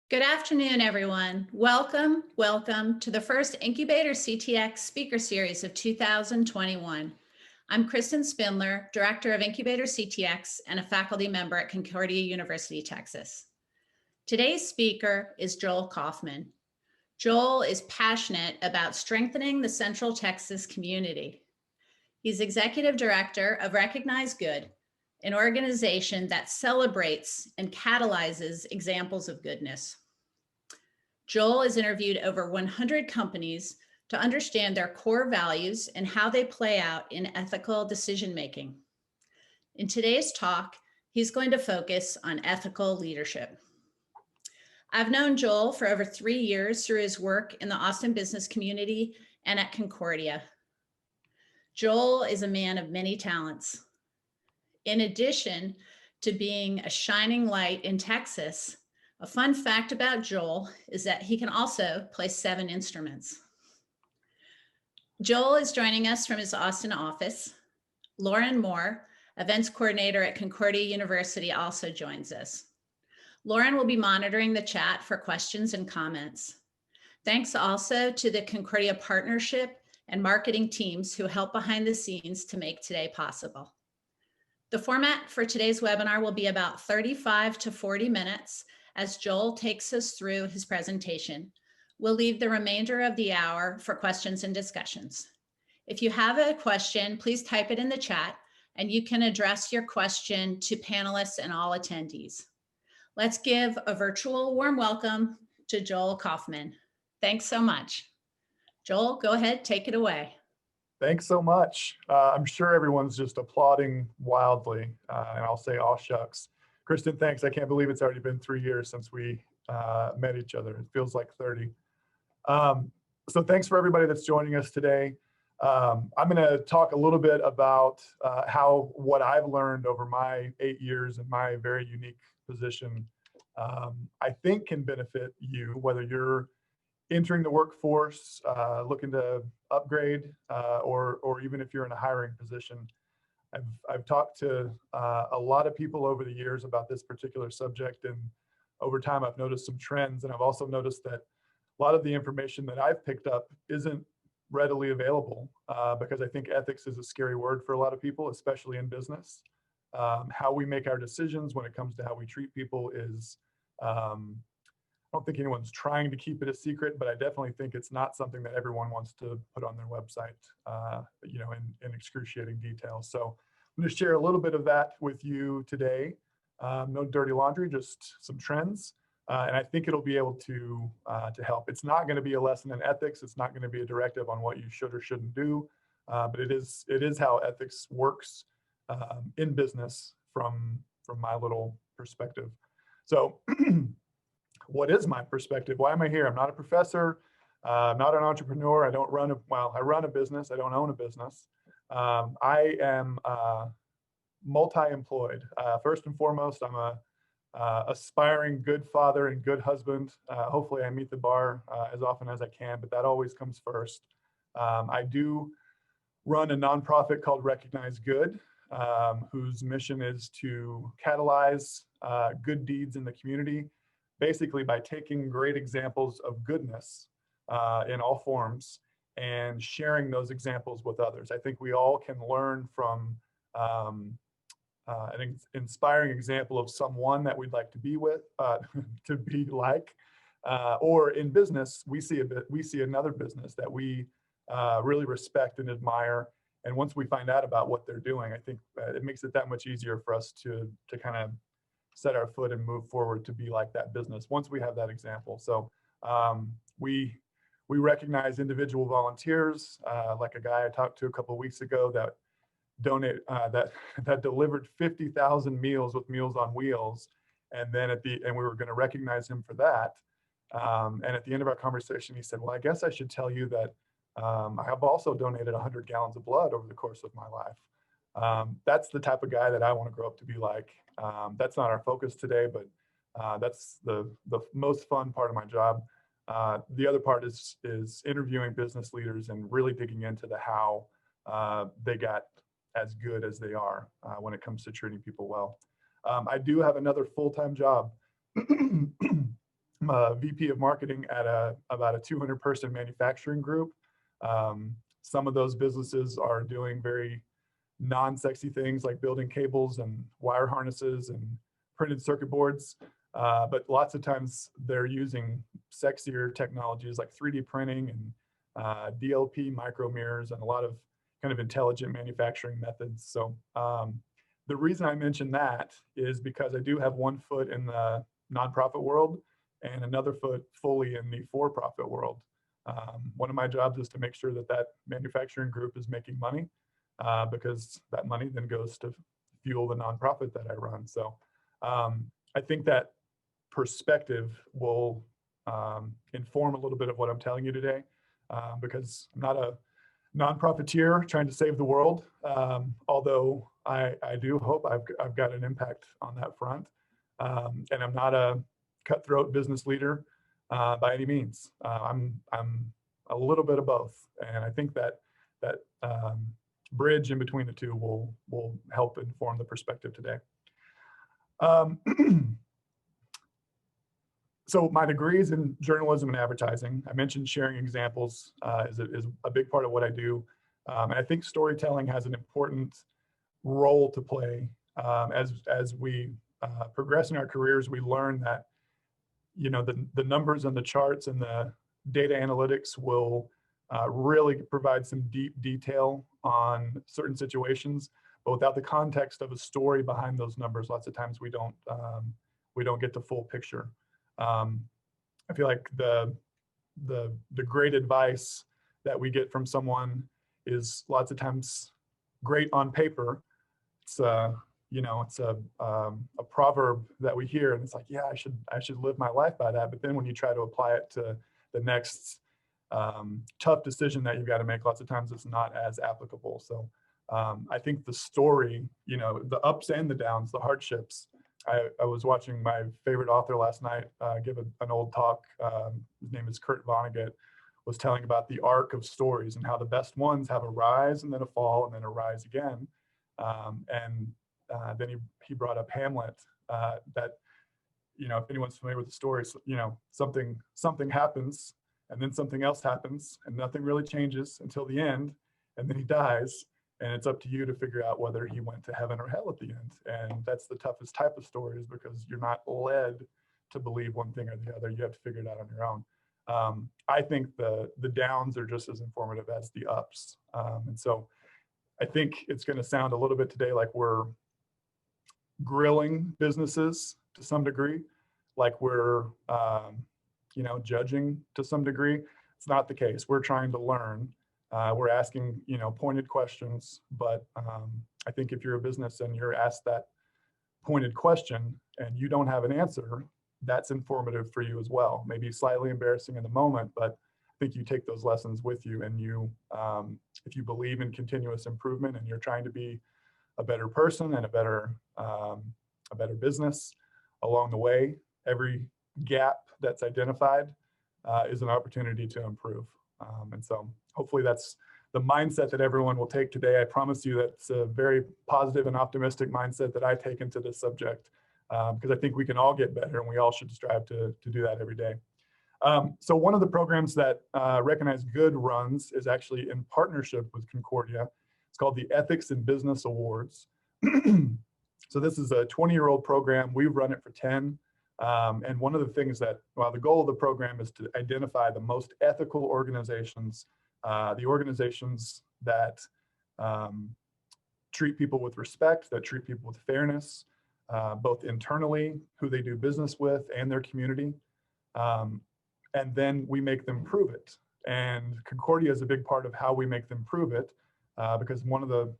Good afternoon, everyone. Welcome to the first IncubatorCTX speaker series of 2021. I'm Kristen Spindler, Director of IncubatorCTX and a faculty member at Concordia University, Texas. Today's speaker is Joel Coffman. Joel is passionate about strengthening the Central Texas community. He's Executive Director of RecognizeGood, an organization that celebrates and catalyzes examples of goodness. Joel has interviewed over 100 companies to understand their core values and how they play out in ethical decision-making. In today's talk, he's going to focus on ethical leadership. I've known Joel for over 3 years through his work in the Austin business community and at Concordia. Joel is a man of many talents. In addition to being a shining light in Texas, a fun fact about Joel is that he can also play 7 instruments. Joel is joining us from his Austin office. Lauren Moore, events coordinator at Concordia University, also joins us. Lauren will be monitoring the chat for questions and comments. Thanks also to the Concordia Partnership and marketing teams who help behind the scenes to make today possible. The format for today's webinar will be about 35 to 40 minutes as Joel takes us through his presentation. We'll leave the remainder of the hour for questions and discussions. If you have a question, please type it in the chat and you can address your question to panelists and all attendees. Let's give a virtual warm welcome to Joel Coffman. Thanks so much. Joel, go ahead, take it away. Thanks so much. I'm sure everyone's just applauding wildly, and I'll say, aw shucks. Kristen, thanks. I can't believe it's already been 3 years since we met each other. It feels like 30. So thanks for everybody that's joining us today. I'm going to talk a little bit about what I've learned over my 8 years in my very unique position, I think can benefit you, whether you're entering the workforce, looking to upgrade, or even if you're in a hiring position. I've talked to a lot of people over the years about this particular subject, and over time I've noticed some trends, and I've also noticed that a lot of the information that I've picked up isn't readily available because I think ethics is a scary word for a lot of people, especially in business. How we make our decisions when it comes to how we treat people is, I don't think anyone's trying to keep it a secret, but I definitely think it's not something that everyone wants to put on their website, in excruciating detail. So I'm going to share a little bit of that with you today. No dirty laundry, just some trends, and I think it'll be able to help. It's not going to be a lesson in ethics. It's not going to be a directive on what you should or shouldn't do, but it is how ethics works in business from my little perspective. So. What is my perspective? Why am I here? I'm not a professor. I'm not an entrepreneur. I run a business. I don't own a business. I am multi-employed. First and foremost, I'm a aspiring good father and good husband. Hopefully I meet the bar as often as I can, but that always comes first. I do run a nonprofit called RecognizeGood, whose mission is to catalyze good deeds in the community, basically by taking great examples of goodness in all forms and sharing those examples with others. I think we all can learn from an inspiring example of someone that we'd like to be with, to be like, or in business, we see another business that we really respect and admire. And once we find out about what they're doing, I think it makes it that much easier for us to kind of set our foot and move forward to be like that business once we have that example. So we recognize individual volunteers, like a guy I talked to a couple of weeks ago that that delivered 50,000 meals with Meals on Wheels, and then we were going to recognize him for that. And at the end of our conversation, he said, "Well, I guess I should tell you that I have also donated 100 gallons of blood over the course of my life." That's the type of guy that I want to grow up to be like. That's not our focus today, but that's the most fun part of my job. The other part is interviewing business leaders and really digging into the how they got as good as they are when it comes to treating people well. I do have another full-time job. I'm a VP of marketing at about a 200-person manufacturing group. Some of those businesses are doing very non-sexy things like building cables and wire harnesses and printed circuit boards. But lots of times they're using sexier technologies like 3D printing and DLP micro mirrors and a lot of kind of intelligent manufacturing methods. So the reason I mention that is because I do have one foot in the nonprofit world and another foot fully in the for-profit world. One of my jobs is to make sure that that manufacturing group is making money because that money then goes to fuel the nonprofit that I run. So I think that perspective will inform a little bit of what I'm telling you today because I'm not a non-profiteer trying to save the world, although I do hope I've got an impact on that front. And I'm not a cutthroat business leader by any means. I'm a little bit of both, and I think that bridge in between the two will help inform the perspective today. So my degree is in journalism and advertising. I mentioned sharing examples is a big part of what I do. And I think storytelling has an important role to play. As we progress in our careers, we learn that, you know, the numbers and the charts and the data analytics will really provide some deep detail on certain situations, but without the context of a story behind those numbers, lots of times we don't get the full picture. I feel like the great advice that we get from someone is lots of times great on paper. It's you know, it's a proverb that we hear, and it's like, yeah, I should live my life by that. But then when you try to apply it to the next tough decision that you've got to make, lots of times it's not as applicable. So I think the story, you know, the ups and the downs, the hardships. I was watching my favorite author last night give an old talk. His name is Kurt Vonnegut, was telling about the arc of stories and how the best ones have a rise and then a fall and then a rise again. And then he brought up Hamlet, that, you know, if anyone's familiar with the stories, you know, something happens and then something else happens and nothing really changes until the end, and then he dies. And it's up to you to figure out whether he went to heaven or hell at the end. And that's the toughest type of stories because you're not led to believe one thing or the other. You have to figure it out on your own. I think the downs are just as informative as the ups. And so I think it's going to sound a little bit today like we're grilling businesses to some degree, like we're, you know, judging to some degree. It's not the case. We're trying to learn. We're asking, you know, pointed questions, but I think if you're a business and you're asked that pointed question and you don't have an answer, that's informative for you as well. Maybe slightly embarrassing in the moment, but I think you take those lessons with you, and you, if you believe in continuous improvement and you're trying to be a better person and a better business along the way, every gap that's identified is an opportunity to improve. And so hopefully that's the mindset that everyone will take today. I promise you that's a very positive and optimistic mindset that I take into this subject, because I think we can all get better and we all should strive to do that every day. So one of the programs that RecognizeGood runs is actually in partnership with Concordia. It's called the Ethics in Business Awards. So this is a 20-year-old program. We've run it for 10. And one of the things that, well, the goal of the program is to identify the most ethical organizations, the organizations that treat people with respect, that treat people with fairness, both internally, who they do business with, and their community. And then we make them prove it. And Concordia is a big part of how we make them prove it, because one of the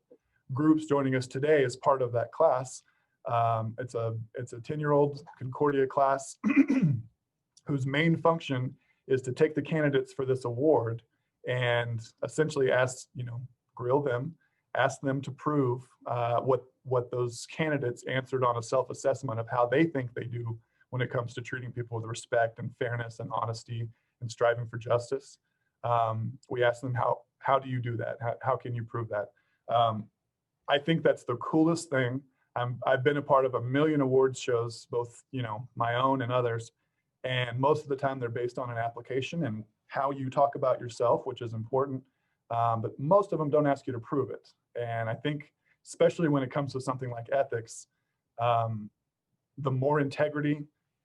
groups joining us today is part of that class. It's a 10-year-old Concordia class whose main function is to take the candidates for this award and essentially grill them, ask them to prove what those candidates answered on a self-assessment of how they think they do when it comes to treating people with respect and fairness and honesty and striving for justice. We ask them, how do you do that? How can you prove that? I think that's the coolest thing. I've been a part of a million awards shows, both my own and others, And most of the time they're based on an application and how you talk about yourself, which is important. But most of them don't ask you to prove it. And I think, especially when it comes to something like ethics, the more integrity,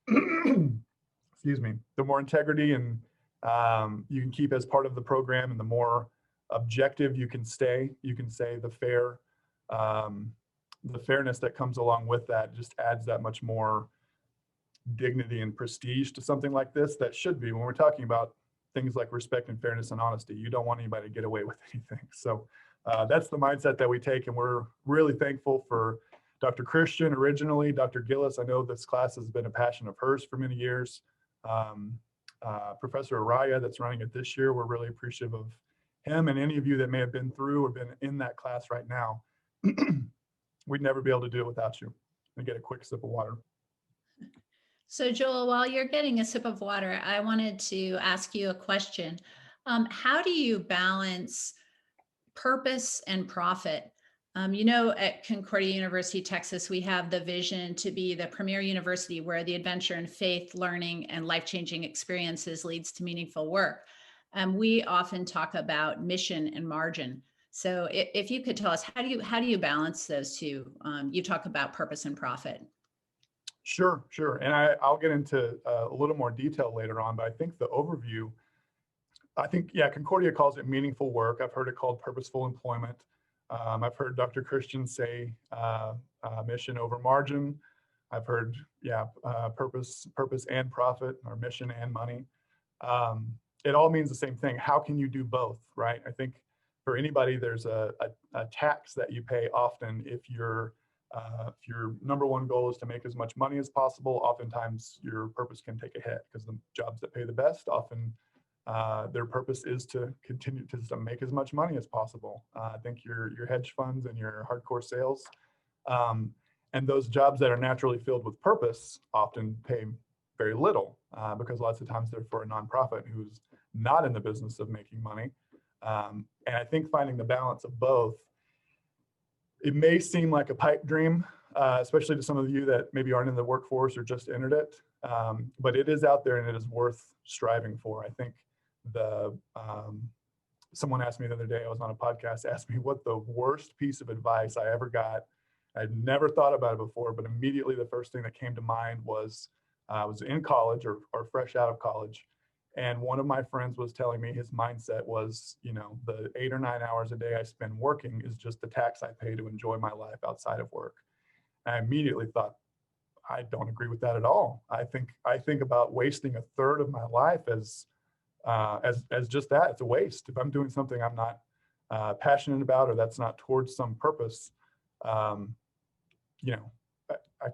excuse me, the more integrity and you can keep as part of the program, and the more objective you can stay, you can say the fairness that comes along with that just adds that much more dignity and prestige to something like this. That should be, when we're talking about things like respect and fairness and honesty, you don't want anybody to get away with anything. So that's the mindset that we take, and we're really thankful for Dr. Christian originally, Dr. Gillis. I know this class has been a passion of hers for many years. Professor Araya that's running it this year, we're really appreciative of him, and any of you that may have been through or been in that class right now. We'd never be able to do it without you. And get a quick sip of water. So Joel, while you're getting a sip of water, I wanted to ask you a question. How do you balance purpose and profit? At Concordia University, Texas, we have the vision to be the premier university where the adventure in faith, learning, and life-changing experiences leads to meaningful work. We often talk about mission and margin. So if you could tell us, how do you balance those two? You talk about purpose and profit. Sure. And I'll get into a little more detail later on, but I think the overview, Concordia calls it meaningful work. I've heard it called purposeful employment. I've heard Dr. Christian say mission over margin. I've heard, purpose and profit, or mission and money. It all means the same thing. How can you do both, right? I think for anybody, there's a tax that you pay often if your number one goal is to make as much money as possible. Oftentimes your purpose can take a hit, because the jobs that pay the best often their purpose is to continue to make as much money as possible. I think your hedge funds and your hardcore sales, and those jobs that are naturally filled with purpose often pay very little, because lots of times they're for a nonprofit who's not in the business of making money. And I think finding the balance of both, it may seem like a pipe dream, especially to some of you that maybe aren't in the workforce or just entered it, but it is out there and it is worth striving for. I think someone asked me the other day, I was on a podcast, asked me what the worst piece of advice I ever got. I'd never thought about it before, but immediately the first thing that came to mind was I was in college or fresh out of college. And one of my friends was telling me his mindset was, the 8 or 9 hours a day I spend working is just the tax I pay to enjoy my life outside of work. And I immediately thought, I don't agree with that at all. I think about wasting a third of my life as just that. It's a waste. If I'm doing something I'm not passionate about, or that's not towards some purpose, I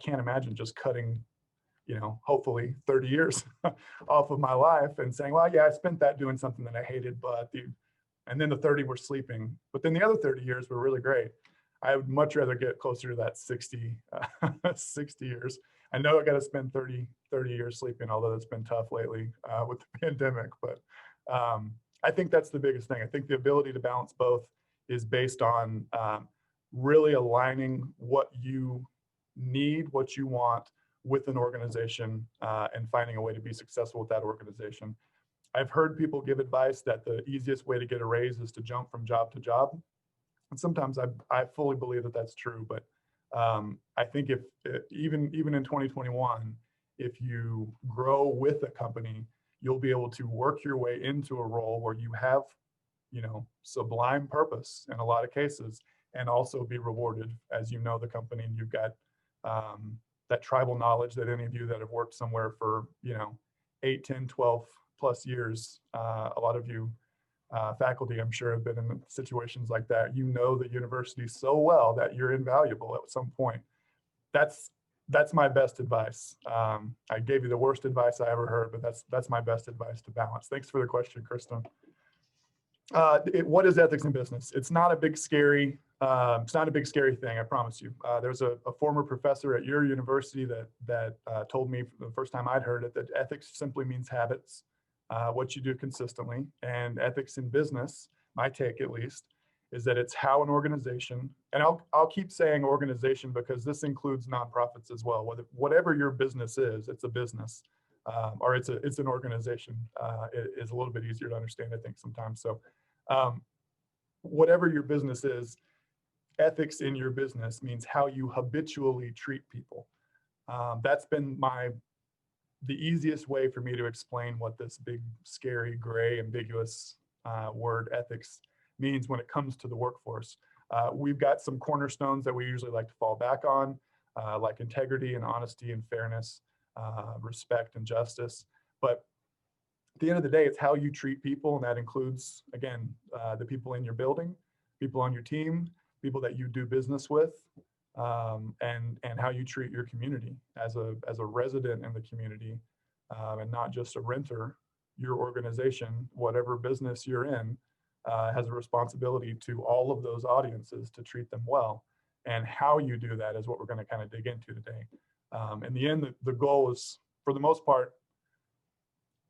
can't imagine just cutting, hopefully 30 years off of my life and saying, well, yeah, I spent that doing something that I hated, and then the 30 were sleeping, but then the other 30 years were really great. I would much rather get closer to that 60 years. I know I got to spend 30 years sleeping, although it's been tough lately with the pandemic, but I think that's the biggest thing. I think the ability to balance both is based on really aligning what you need, what you want with an organization, and finding a way to be successful with that organization. I've heard people give advice that the easiest way to get a raise is to jump from job to job. And sometimes I fully believe that that's true, but I think if even in 2021, if you grow with a company, you'll be able to work your way into a role where you have, sublime purpose in a lot of cases, and also be rewarded as you know the company, and you've got that tribal knowledge that any of you that have worked somewhere for 8, 10, 12 plus years, a lot of you faculty, I'm sure, have been in situations like that. The university so well that you're invaluable at some point. That's my best advice. I gave you the worst advice I ever heard, but that's my best advice to balance. Thanks for the question, Kristen. What is ethics in business? It's not a big scary thing, I promise you. There's a former professor at your university that told me the first time I'd heard it that ethics simply means habits. What you do consistently. And ethics in business, my take at least, is that it's how an organization, and I'll keep saying organization because this includes nonprofits as well. Whatever your business is, it's a business. or it's an organization. It is a little bit easier to understand, I think, sometimes. So whatever your business is, ethics in your business means how you habitually treat people. That's been the easiest way for me to explain what this big, scary, gray, ambiguous word ethics means when it comes to the workforce. We've got some cornerstones that we usually like to fall back on, like integrity and honesty and fairness, respect and justice. But at the end of the day, it's how you treat people, and that includes, again, the people in your building, people on your team, people that you do business with, and how you treat your community as a resident in the community, and not just a renter. Your organization, whatever business you're in, has a responsibility to all of those audiences to treat them well. And how you do that is what we're going to kind of dig into today. In the end, the goal is, for the most part,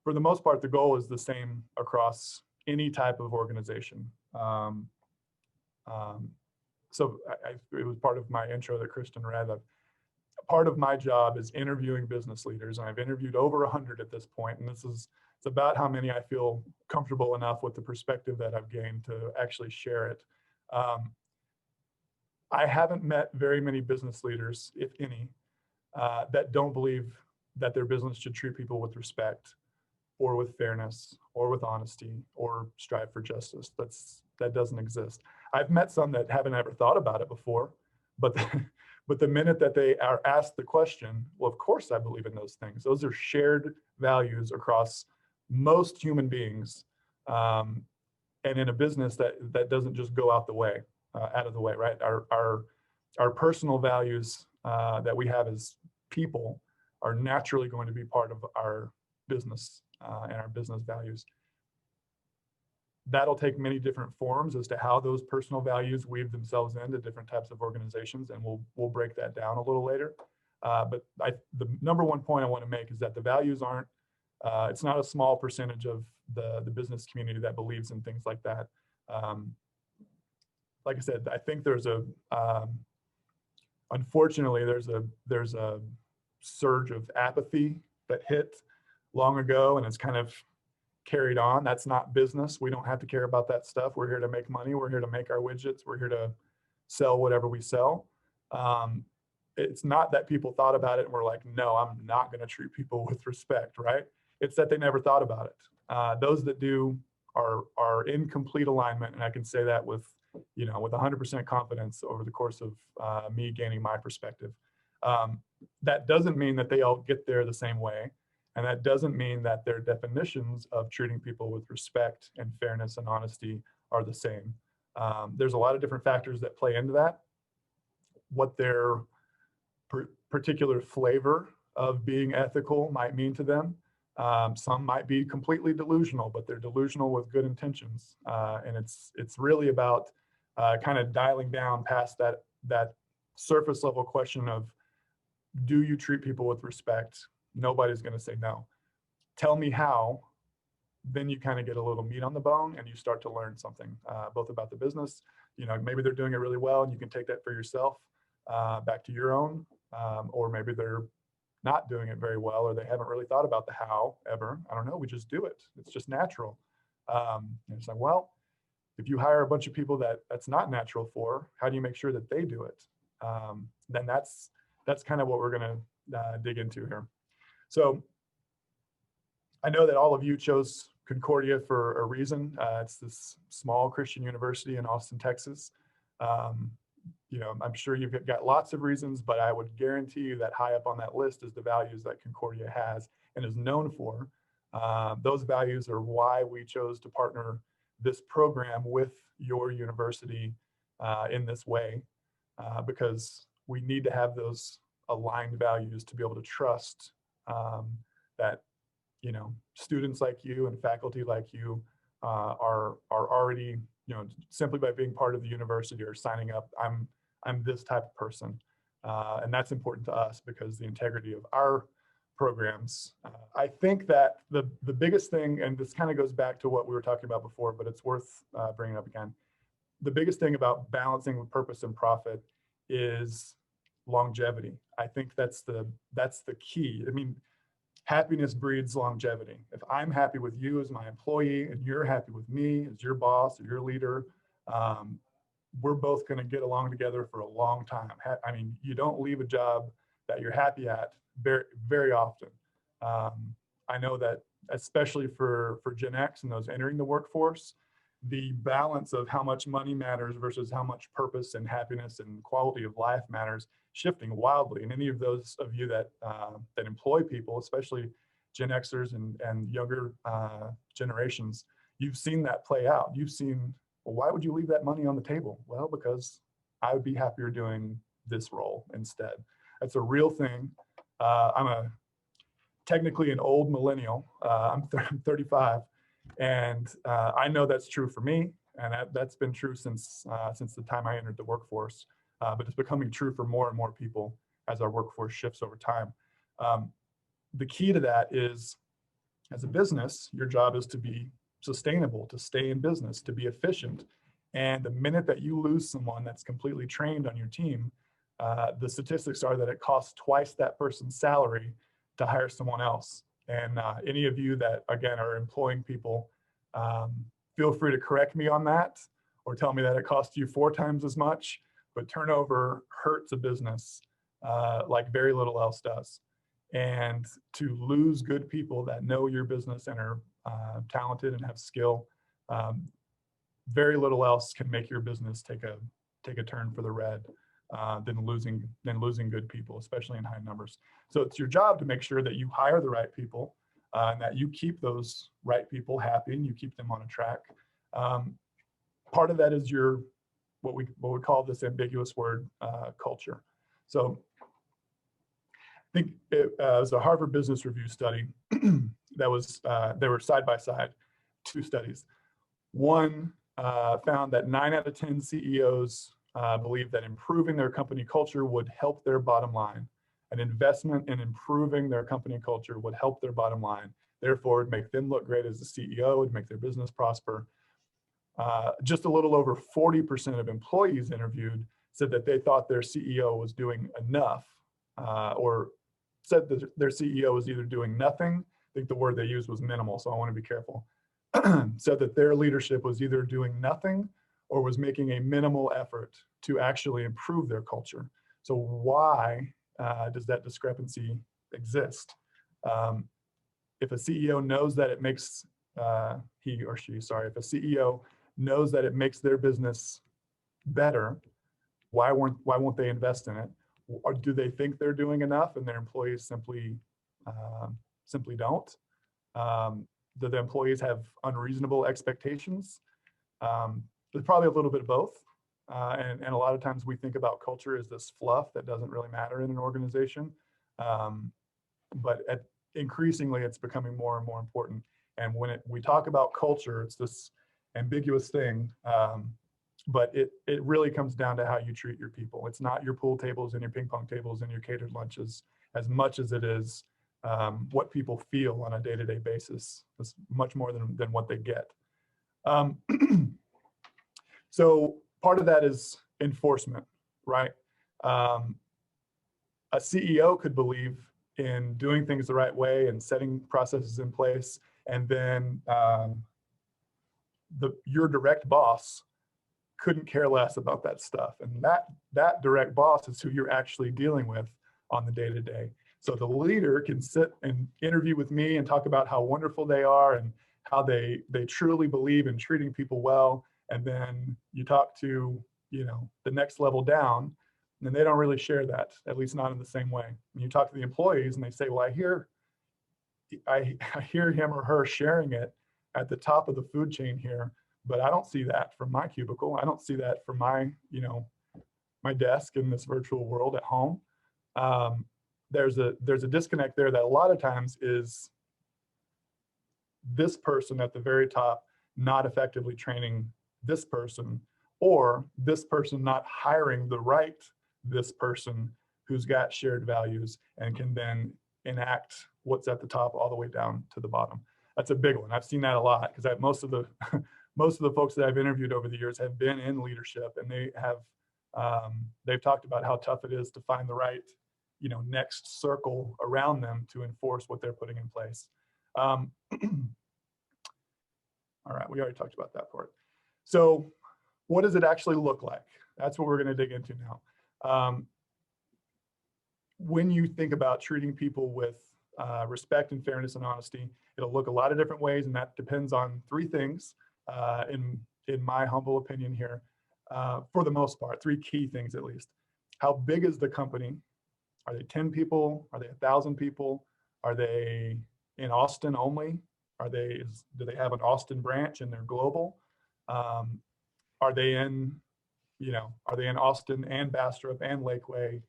the goal is the same across any type of organization. So it was part of my intro that Kristen read. Part of my job is interviewing business leaders, and I've interviewed over 100 at this point, and it's about how many I feel comfortable enough with the perspective that I've gained to actually share it. I haven't met very many business leaders, if any, that don't believe that their business should treat people with respect, or with fairness, or with honesty, or strive for justice. That doesn't exist. I've met some that haven't ever thought about it before, but the minute that they are asked the question, well, of course I believe in those things. Those are shared values across most human beings, and in a business that doesn't just go out of the way, right? Our personal values that we have as people are naturally going to be part of our business and our business values. That'll take many different forms as to how those personal values weave themselves into different types of organizations, and we'll break that down a little later. But the number one point I want to make is that the values aren't, it's not a small percentage of the business community that believes in things like that. Like I said, I think unfortunately, there's a surge of apathy that hit long ago, and it's kind of carried on. That's not business. We don't have to care about that stuff. We're here to make money. We're here to make our widgets. We're here to sell whatever we sell. It's not that people thought about it and were like, no, I'm not going to treat people with respect, right? It's that they never thought about it. Those that do are in complete alignment, and I can say that with 100% confidence over the course of me gaining my perspective. That doesn't mean that they all get there the same way. And that doesn't mean that their definitions of treating people with respect and fairness and honesty are the same. There's a lot of different factors that play into that. What their particular flavor of being ethical might mean to them. Some might be completely delusional, but they're delusional with good intentions. And it's really about kind of dialing down past that surface level question of, do you treat people with respect? Nobody's going to say no. Tell me how. Then you kind of get a little meat on the bone, and you start to learn something, both about the business. Maybe they're doing it really well, and you can take that for yourself back to your own, or maybe they're not doing it very well, or they haven't really thought about the how ever. I don't know. We just do it. It's just natural. And it's like, well, if you hire a bunch of people that's not natural for, how do you make sure that they do it? Then that's kind of what we're going to dig into here. So I know that all of you chose Concordia for a reason. It's this small Christian university in Austin, Texas. I'm sure you've got lots of reasons, but I would guarantee you that high up on that list is the values that Concordia has and is known for. Those values are why we chose to partner this program with your university in this way, because we need to have those aligned values to be able to trust that students like you and faculty like you are already, simply by being part of the university or signing up, I'm this type of person, and that's important to us because the integrity of our programs. I think that the biggest thing, and this kind of goes back to what we were talking about before, but it's worth bringing up again. The biggest thing about balancing purpose and profit is longevity. I think that's the key. I mean, happiness breeds longevity. If I'm happy with you as my employee and you're happy with me as your boss or your leader, we're both going to get along together for a long time. I mean, you don't leave a job that you're happy at very, very often. I know that especially for Gen X and those entering the workforce, the balance of how much money matters versus how much purpose and happiness and quality of life matters shifting wildly. And any of those of you that that employ people, especially Gen Xers and younger generations, you've seen that play out. You've seen, well, why would you leave that money on the table? Well, because I would be happier doing this role instead. That's a real thing. I'm technically an old millennial. I'm 35. And I know that's true for me, and that's been true since the time I entered the workforce. But it's becoming true for more and more people as our workforce shifts over time. The key to that is, as a business, your job is to be sustainable, to stay in business, to be efficient. And the minute that you lose someone that's completely trained on your team, the statistics are that it costs twice that person's salary to hire someone else. And any of you that, again, are employing people, feel free to correct me on that or tell me that it costs you 4 times as much, but turnover hurts a business like very little else does. And to lose good people that know your business and are talented and have skill, very little else can make your business take a turn for the red than losing good people, especially in high numbers. So it's your job to make sure that you hire the right people and that you keep those right people happy and you keep them on a track. Part of that is your what we call this ambiguous word, culture. So I think it was a Harvard Business Review study that was, they were side by side, 2 studies. One found that 9 out of 10 CEOs believe that improving their company culture would help their bottom line. An investment in improving their company culture would help their bottom line. Therefore, it'd make them look great as a CEO, it'd make their business prosper. Just a little over 40% of employees interviewed said that they thought their CEO was doing enough, or said that their CEO was either doing nothing. I think the word they used was minimal, so I want to be careful. Said that their leadership was either doing nothing or was making a minimal effort to actually improve their culture. So why does that discrepancy exist? If a CEO knows that it makes, if a CEO knows that it makes their business better, why won't they invest in it? Or do they think they're doing enough and their employees simply don't? Do the employees have unreasonable expectations? There's probably a little bit of both. And a lot of times we think about culture as this fluff that doesn't really matter in an organization. But increasingly, it's becoming more and more important. And when we talk about culture, it's this ambiguous thing. But it really comes down to how you treat your people. It's not your pool tables and your ping pong tables and your catered lunches as much as it is what people feel on a day-to-day basis. It's much more than what they get. So part of that is enforcement, right? A CEO could believe in doing things the right way and setting processes in place, and then your direct boss couldn't care less about that stuff. And that direct boss is who you're actually dealing with on the day-to-day. So the leader can sit and interview with me and talk about how wonderful they are and how they truly believe in treating people well. And then you talk to, the next level down, and they don't really share that, at least not in the same way. And you talk to the employees and they say, well, I hear him or her sharing it at the top of the food chain here, but I don't see that from my cubicle. I don't see that from my, my desk in this virtual world at home. There's a disconnect there that a lot of times is this person at the very top not effectively training this person, or this person not hiring the right this person who's got shared values and can then enact what's at the top all the way down to the bottom. That's a big one. I've seen that a lot because most of the folks that I've interviewed over the years have been in leadership, and they've talked about how tough it is to find the right next circle around them to enforce what they're putting in place. All right, we already talked about that part. So what does it actually look like? That's what we're going to dig into now. When you think about treating people with respect and fairness and honesty, it'll look a lot of different ways, and that depends on three things, in my humble opinion here, for the most part, three key things at least. How big is the company? Are they 10 people? Are they 1,000 people? Are they in Austin only? Do they have an Austin branch and they're global? Are they in Austin and Bastrop and Lakeway?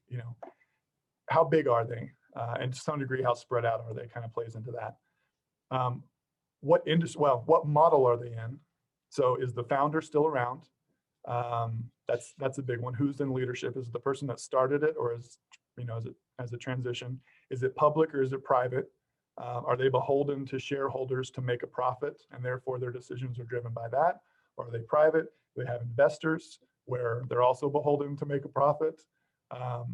How big are they? And to some degree, how spread out are they kind of plays into that. What industry, well, what model are they in? So is the founder still around? That's a big one. Who's in leadership? Is it the person that started it, or is it as a transition? Is it public or is it private? Are they beholden to shareholders to make a profit, and therefore their decisions are driven by that? Or are they private? Do they have investors where they're also beholden to make a profit? I'll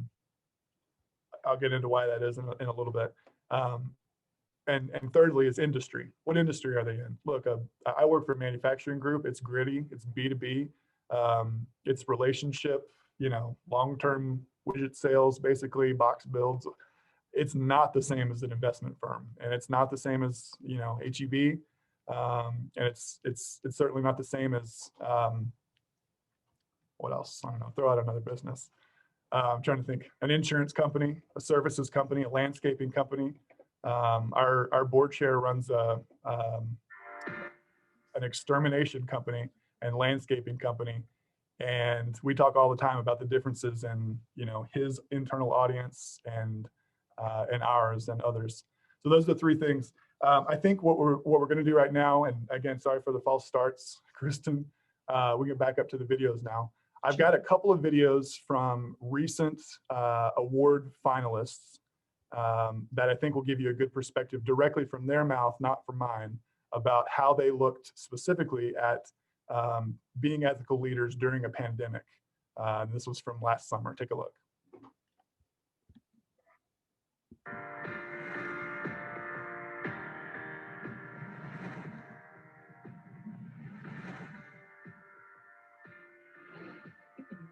get into why that is in a little bit. And thirdly is industry. What industry are they in? Look, I work for a manufacturing group. It's gritty. It's B2B. It's relationship, long-term widget sales, basically box builds. It's not the same as an investment firm, and it's not the same as HEB, and it's certainly not the same as what else? I don't know. Throw out another business. I'm trying to think. An insurance company, a services company, a landscaping company. Our board chair runs an extermination company and landscaping company, and we talk all the time about the differences in his internal audience and ours and others. So those are the three things. I think what we're going to do right now, and again, sorry for the false starts, Kristen. We can back up to the videos now. I've got a couple of videos from recent award finalists that I think will give you a good perspective directly from their mouth, not from mine, about how they looked specifically at being ethical leaders during a pandemic. This was from last summer. Take a look.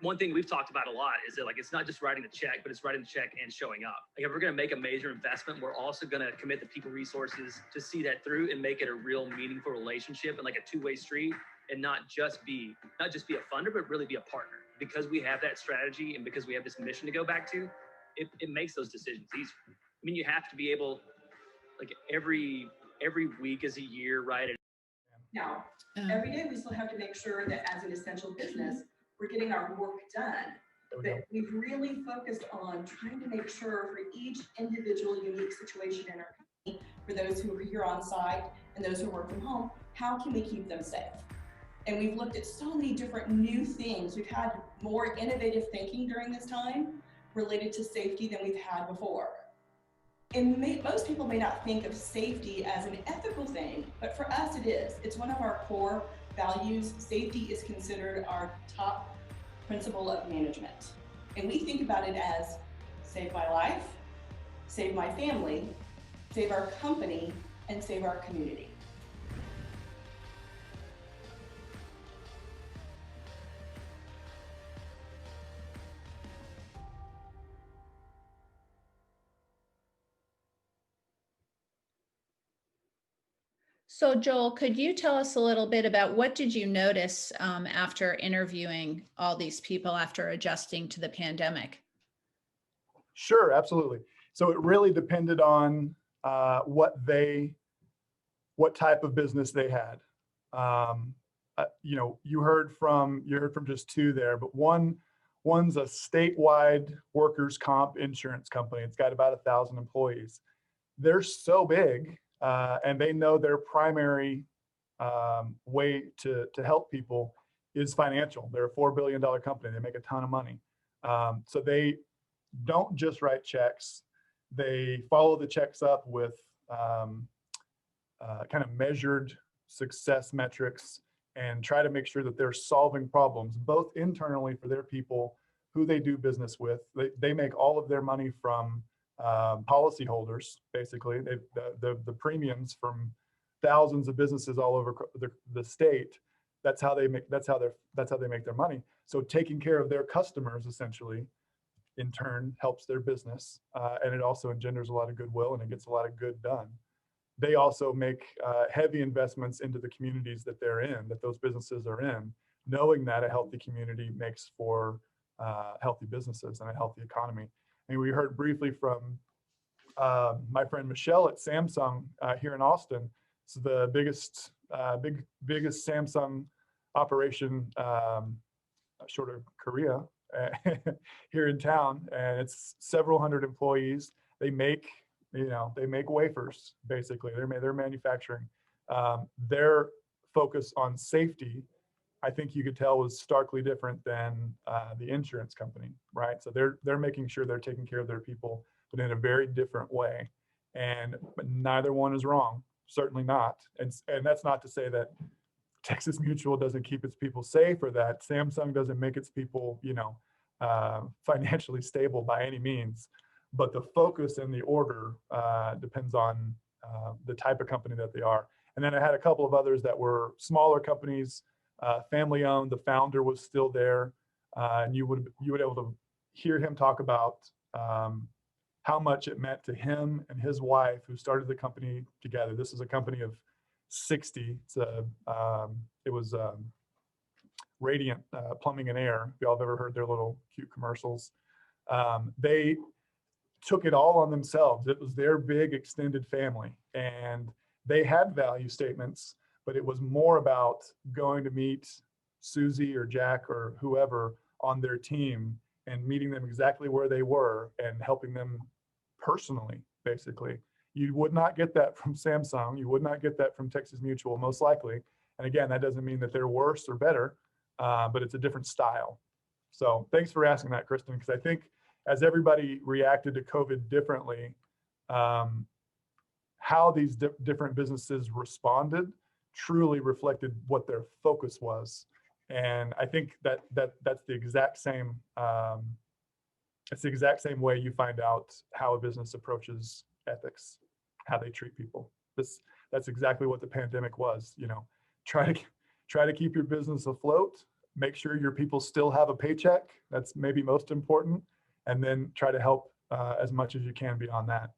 One thing we've talked about a lot is that it's not just writing the check, but it's writing the check and showing up. If we're going to make a major investment, we're also going to commit the people resources to see that through and make it a real meaningful relationship and a two-way street, and not just be a funder, but really be a partner. Because we have that strategy and because we have this mission to go back to, it makes those decisions easier. You have to be able, every week is a year, right? Now, every day we still have to make sure that as an essential business, we're getting our work done. But we've really focused on trying to make sure for each individual unique situation in our company, for those who are here on site and those who work from home, how can we keep them safe? And we've looked at so many different new things. We've had more innovative thinking during this time related to safety than we've had before. And most people may not think of safety as an ethical thing, but for us it is. It's one of our core values. Safety is considered our top principle of management. And we think about it as save my life, save my family, save our company, and save our community. So Joel, could you tell us a little bit about what did you notice after interviewing all these people after adjusting to the pandemic? Sure, absolutely. So it really depended on what type of business they had. You heard from just two there, but one's a statewide workers' comp insurance company. It's got about 1,000 employees. They're so big. And they know their primary way to help people is financial. They're a $4 billion company. They make a ton of money. So they don't just write checks. They follow the checks up with kind of measured success metrics and try to make sure that they're solving problems, both internally for their people, who they do business with. They make all of their money from policyholders, basically. The premiums from thousands of businesses all over the state. That's how they make their money. So taking care of their customers, essentially, in turn helps their business, and it also engenders a lot of goodwill and it gets a lot of good done. They also make heavy investments into the communities that they're in, that those businesses are in, knowing that a healthy community makes for healthy businesses and a healthy economy. And we heard briefly from my friend Michelle at Samsung here in Austin. It's the biggest Samsung operation short of Korea here in town, and it's several hundred employees. They make wafers, basically. They're manufacturing. Their focus on safety, I think you could tell, was starkly different than the insurance company, right? So they're making sure they're taking care of their people, but in a very different way. But neither one is wrong, certainly not. And that's not to say that Texas Mutual doesn't keep its people safe, or that Samsung doesn't make its people, financially stable by any means. But the focus and the order depends on the type of company that they are. And then I had a couple of others that were smaller companies, family owned. The founder was still there, and you would be able to hear him talk about how much it meant to him and his wife, who started the company together. This is a company of 60. It was Radiant Plumbing and Air. If y'all have ever heard their little cute commercials, they took it all on themselves. It was their big extended family, and they had value statements, but it was more about going to meet Susie or Jack or whoever on their team and meeting them exactly where they were and helping them personally, basically. You would not get that from Samsung. You would not get that from Texas Mutual, most likely. And again, that doesn't mean that they're worse or better, but it's a different style. So thanks for asking that, Kristen, because I think as everybody reacted to COVID differently, how these different businesses responded truly reflected what their focus was. And I think that's the exact same. It's the exact same way you find out how a business approaches ethics, how they treat people. That's exactly what the pandemic was. Try to keep your business afloat. Make sure your people still have a paycheck. That's maybe most important. And then try to help as much as you can beyond that.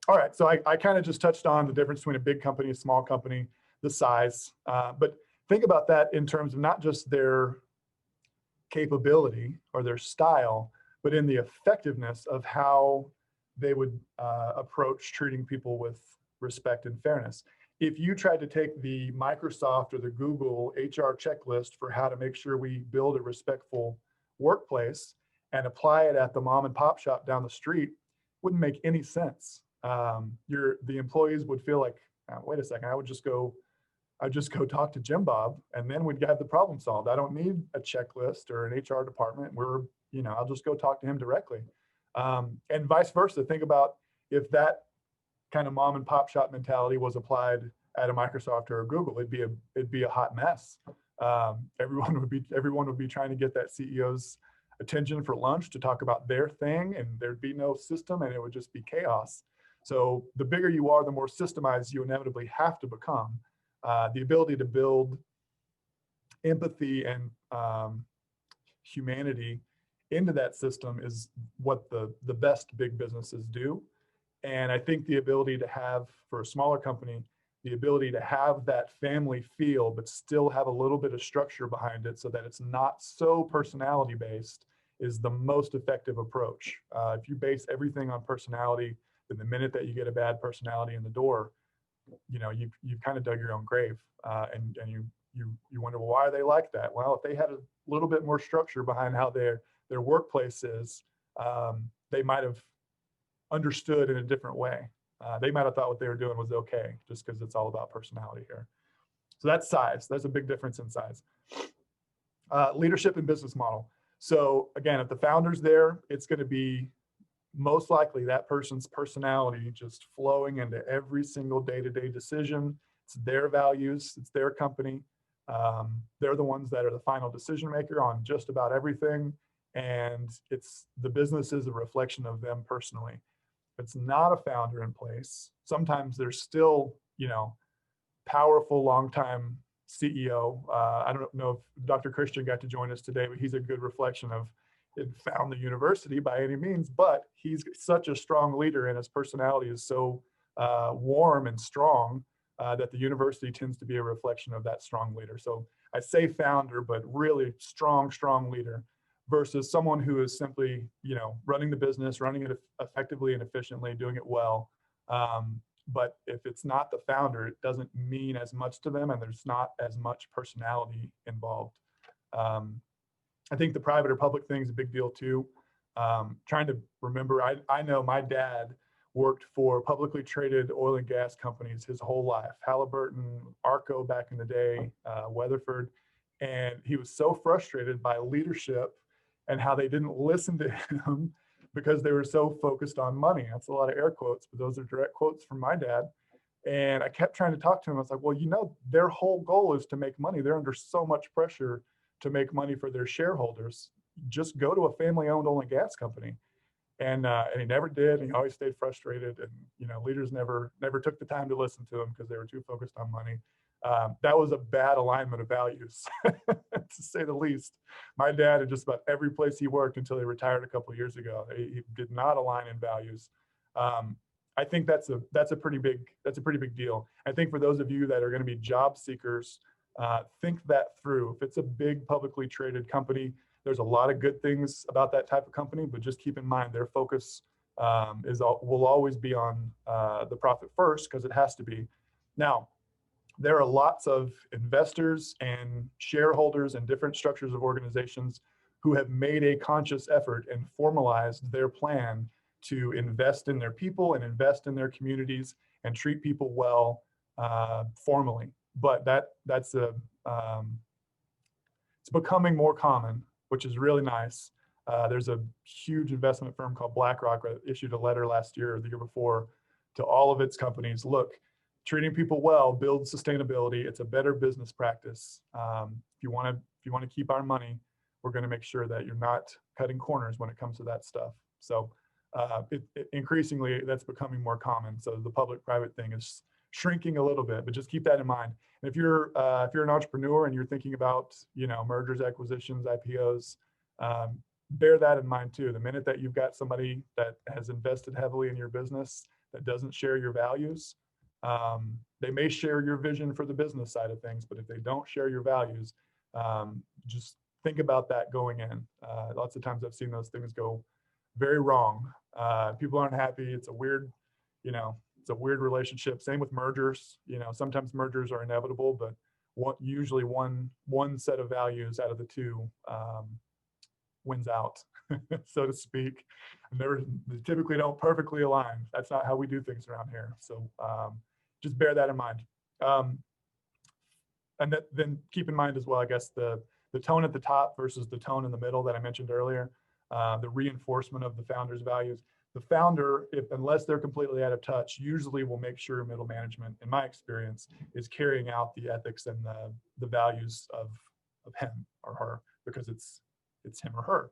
All right, so I kind of just touched on the difference between a big company, a small company, the size. But think about that in terms of not just their capability or their style, but in the effectiveness of how they would approach treating people with respect and fairness. If you tried to take the Microsoft or the Google HR checklist for how to make sure we build a respectful workplace and apply it at the mom and pop shop down the street, wouldn't make any sense. The employees would feel like, wait a second, I'd just go talk to Jim Bob, and then we'd have the problem solved. I don't need a checklist or an HR department. I'll just go talk to him directly. And vice versa. Think about if that kind of mom and pop shop mentality was applied at a Microsoft or a Google, it'd be a hot mess. Everyone would be trying to get that CEO's attention for lunch to talk about their thing, and there'd be no system, and it would just be chaos. So the bigger you are, the more systemized you inevitably have to become. The ability to build empathy and humanity into that system is what the best big businesses do. And I think the ability to have, for a smaller company, the ability to have that family feel, but still have a little bit of structure behind it so that it's not so personality based, is the most effective approach. If you base everything on personality, then the minute that you get a bad personality in the door, you've kind of dug your own grave, and you wonder, well, why are they like that? Well, if they had a little bit more structure behind how their workplace is, they might have understood in a different way. They might have thought what they were doing was okay, just because it's all about personality here. So that's size. There's a big difference in size. Leadership and business model. So again, if the founder's there, it's going to be most likely that person's personality just flowing into every single day-to-day decision. It's their values, it's their company. They're the ones that are the final decision maker on just about everything. and the business is a reflection of them personally. If it's not a founder in place, sometimes there's still, powerful longtime CEO. I don't know if Dr. Christian got to join us today, but he's a good reflection of it found the university by any means, but he's such a strong leader and his personality is so warm and strong that the university tends to be a reflection of that strong leader. So I say founder, but really strong leader versus someone who is simply, running the business, running it effectively and efficiently, doing it well. But if it's not the founder, it doesn't mean as much to them and there's not as much personality involved. I think the private or public thing is a big deal too. Trying to remember, I know my dad worked for publicly traded oil and gas companies his whole life, Halliburton, Arco back in the day, Weatherford, and he was so frustrated by leadership and how they didn't listen to him because they were so focused on money. That's a lot of air quotes, but those are direct quotes from my dad. And I kept trying to talk to him. I was like, well, their whole goal is to make money. They're under so much pressure to make money for their shareholders. Just go to a family-owned oil and gas company. And he never did. He always stayed frustrated, and leaders never took the time to listen to him because they were too focused on money. That was a bad alignment of values, to say the least. My dad, at just about every place he worked until he retired a couple of years ago, he did not align in values. I think that's a pretty big deal. I think for those of you that are going to be job seekers, think that through. If it's a big publicly traded company, there's a lot of good things about that type of company, but just keep in mind their focus will always be on the profit first, because it has to be. Now, there are lots of investors and shareholders and different structures of organizations who have made a conscious effort and formalized their plan to invest in their people and invest in their communities and treat people well formally. But it's becoming more common, which is really nice. There's a huge investment firm called BlackRock that issued a letter last year or the year before to all of its companies. Look, treating people well builds sustainability. It's a better business practice. If you want to keep our money, we're going to make sure that you're not cutting corners when it comes to that stuff. So increasingly, that's becoming more common. So the public-private thing is shrinking a little bit, but just keep that in mind. And if you're an entrepreneur and you're thinking about mergers, acquisitions, IPOs, bear that in mind too. The minute that you've got somebody that has invested heavily in your business that doesn't share your values, they may share your vision for the business side of things, but if they don't share your values, just think about that going in. Lots of times I've seen those things go very wrong. People aren't happy. It's a weird, it's a weird relationship. Same with mergers. Sometimes mergers are inevitable, but usually one set of values out of the two wins out, so to speak. And they typically don't perfectly align. That's not how we do things around here. So just bear that in mind. And then keep in mind as well, I guess, the tone at the top versus the tone in the middle that I mentioned earlier, the reinforcement of the founder's values. The founder, unless they're completely out of touch, usually will make sure middle management, in my experience, is carrying out the ethics and the values of him or her, because it's him or her.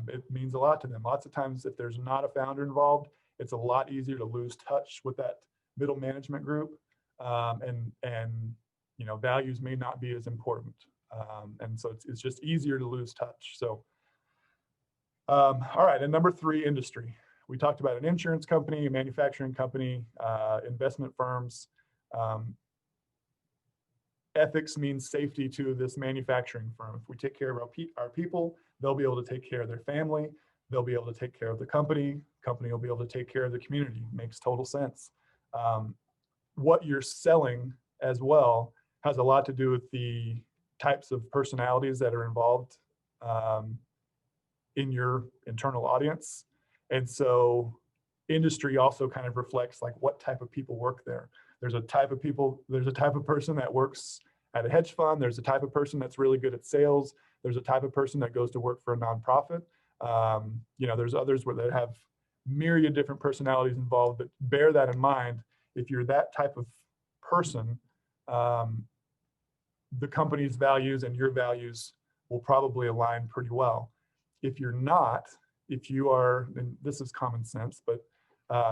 It means a lot to them. Lots of times, if there's not a founder involved, it's a lot easier to lose touch with that middle management group, and values may not be as important, and so it's just easier to lose touch. So, all right, and number 3, industry. We talked about an insurance company, a manufacturing company, investment firms. Ethics means safety to this manufacturing firm. If we take care of our people, they'll be able to take care of their family. They'll be able to take care of the company. Company will be able to take care of the community. Makes total sense. What you're selling as well has a lot to do with the types of personalities that are involved in your internal audience. And so industry also kind of reflects like what type of people work there. There's a type of person that works at a hedge fund. There's a type of person that's really good at sales. There's a type of person that goes to work for a nonprofit. There's others where they have myriad different personalities involved, but bear that in mind. If you're that type of person, the company's values and your values will probably align pretty well. If you're not, if you are, and this is common sense, but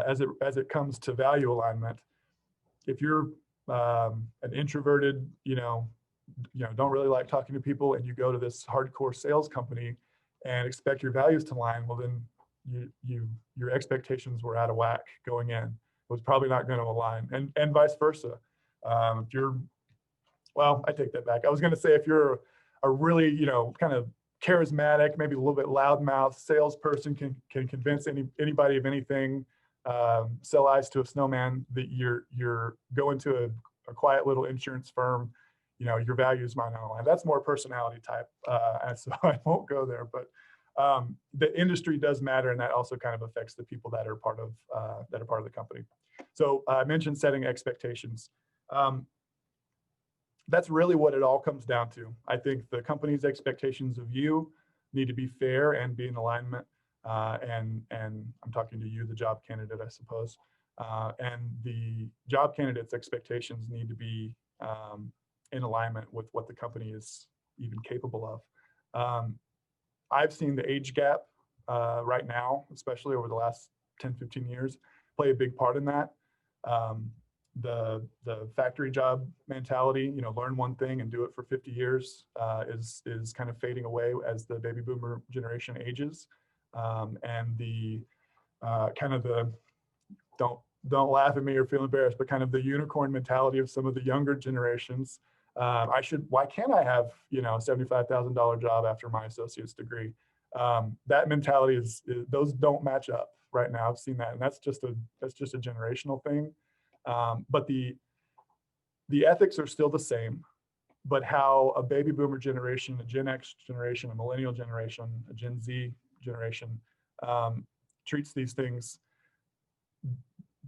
as it comes to value alignment, if you're an introverted, don't really like talking to people, and you go to this hardcore sales company and expect your values to align, well then your expectations were out of whack going in. It was probably not going to align, and vice versa. If you're, well, I take that back. I was going to say if you're a really, kind of charismatic, maybe a little bit loudmouth salesperson, can convince anybody of anything, sell ice to a snowman, that you're going to a quiet little insurance firm, your values might not align. That's more personality type, and so I won't go there. But the industry does matter, and that also kind of affects the people that are part of the company. So I mentioned setting expectations. That's really what it all comes down to. I think the company's expectations of you need to be fair and be in alignment. And I'm talking to you, the job candidate, I suppose. And the job candidate's expectations need to be in alignment with what the company is even capable of. I've seen the age gap right now, especially over the last 10, 15 years, play a big part in that. The factory job mentality, learn one thing and do it for 50 years is kind of fading away as the baby boomer generation ages. And the kind of the, don't laugh at me or feel embarrassed, but kind of the unicorn mentality of some of the younger generations. Why can't I have, a $75,000 job after my associate's degree? That mentality those don't match up right now. I've seen that, and that's just a generational thing. But the ethics are still the same, but how a baby boomer generation, a Gen X generation, a millennial generation, a Gen Z generation treats these things,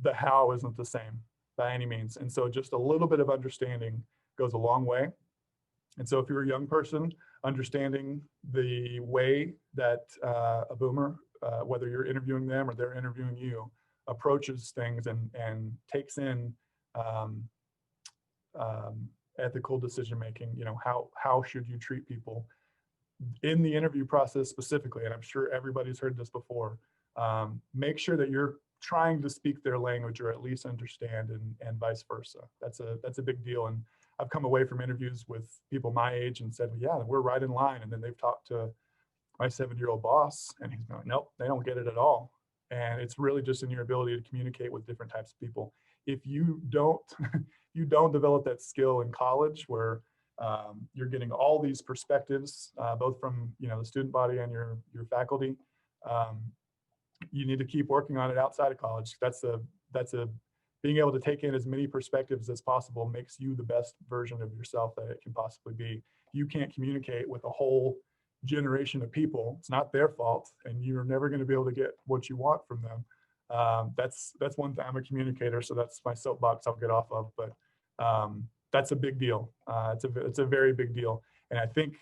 the how isn't the same by any means. And so just a little bit of understanding goes a long way. And so if you're a young person, understanding the way that a boomer, whether you're interviewing them or they're interviewing you, approaches things and takes in ethical decision making, how should you treat people in the interview process specifically, and I'm sure everybody's heard this before. Make sure that you're trying to speak their language or at least understand, and vice versa. That's a big deal. And I've come away from interviews with people my age and said, well, yeah, we're right in line. And then they've talked to my 7-year-old boss, and he's going, nope, they don't get it at all. And it's really just in your ability to communicate with different types of people. If you don't develop that skill in college, where you're getting all these perspectives, both from the student body and your faculty, you need to keep working on it outside of college. That's being able to take in as many perspectives as possible makes you the best version of yourself that it can possibly be. You can't communicate with a whole generation of people. It's not their fault, and you're never going to be able to get what you want from them. That's one thing. I'm a communicator, so that's my soapbox I'll get off of. But that's a big deal. It's a very big deal. And I think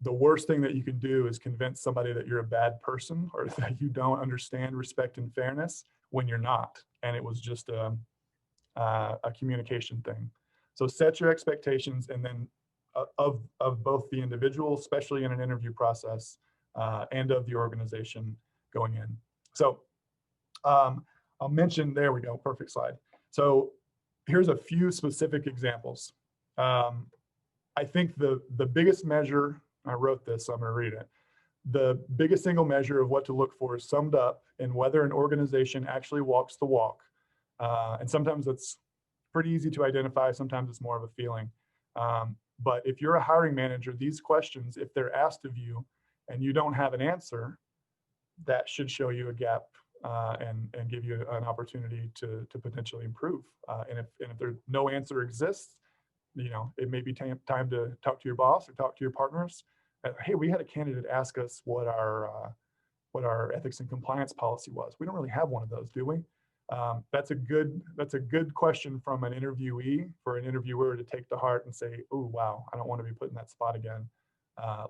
the worst thing that you can do is convince somebody that you're a bad person or that you don't understand respect and fairness when you're not. And it was just a communication thing. So set your expectations, and then of both the individual, especially in an interview process, and of the organization going in. So I'll mention, there we go, perfect slide. So here's a few specific examples. I think the biggest measure, I wrote this, so I'm going to read it. The biggest single measure of what to look for is summed up in whether an organization actually walks the walk. And sometimes it's pretty easy to identify, sometimes it's more of a feeling. But if you're a hiring manager, these questions, if they're asked of you and you don't have an answer, that should show you a gap and give you an opportunity to potentially improve. And if there no answer exists, it may be time to talk to your boss or talk to your partners. Hey, we had a candidate ask us what our ethics and compliance policy was. We don't really have one of those, do we? That's a good question from an interviewee for an interviewer to take to heart and say, oh, wow, I don't want to be put in that spot again.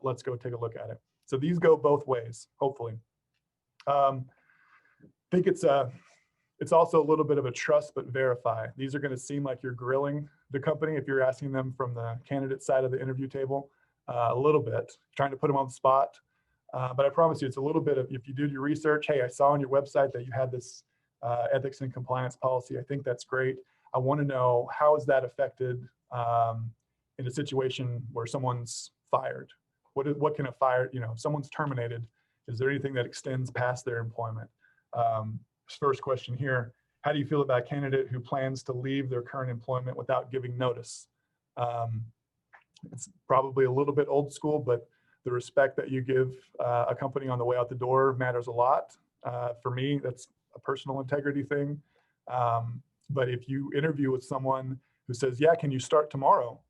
Let's go take a look at it. So these go both ways, hopefully. I think it's also a little bit of a trust but verify. These are going to seem like you're grilling the company if you're asking them from the candidate side of the interview table, a little bit, trying to put them on the spot. But I promise you, it's a little bit of, if you did your research, hey, I saw on your website that you had this ethics and compliance policy. I think that's great. I want to know, how is that affected in a situation where someone's fired? What can a fire, if someone's terminated, is there anything that extends past their employment? First question here, how do you feel about a candidate who plans to leave their current employment without giving notice? It's probably a little bit old school, but the respect that you give a company on the way out the door matters a lot. For me, that's a personal integrity thing. But if you interview with someone who says, yeah, can you start tomorrow?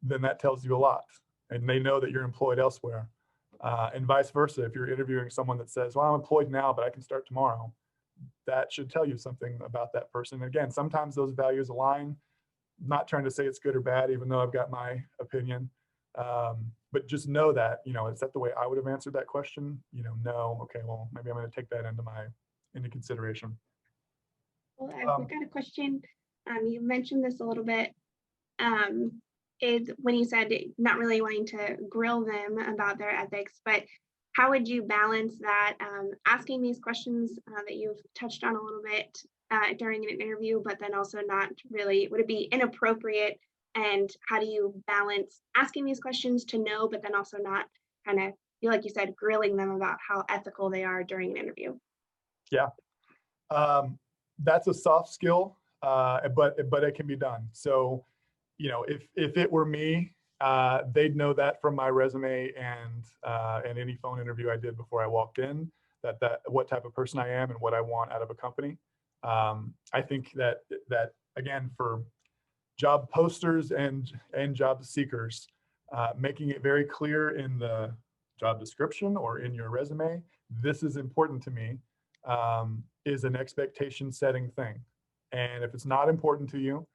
Then that tells you a lot. And they know that you're employed elsewhere. And vice versa, if you're interviewing someone that says, well, I'm employed now, but I can start tomorrow, that should tell you something about that person. Again, sometimes those values align. I'm not trying to say it's good or bad, even though I've got my opinion. But just know that, is that the way I would have answered that question? No, okay, well, maybe I'm going to take that into consideration. Well, I've got a question. You mentioned this a little bit. Is when you said not really wanting to grill them about their ethics, but how would you balance that, asking these questions that you've touched on a little bit during an interview, but then also not really, would it be inappropriate? And how do you balance asking these questions to know, but then also not kind of feel like you said, grilling them about how ethical they are during an interview? Yeah, that's a soft skill, but it can be done. So, if it were me, they'd know that from my resume and any phone interview I did before I walked in, that what type of person I am and what I want out of a company. I think that again, for job posters and job seekers, making it very clear in the job description or in your resume, this is important to me, is an expectation setting thing. And if it's not important to you,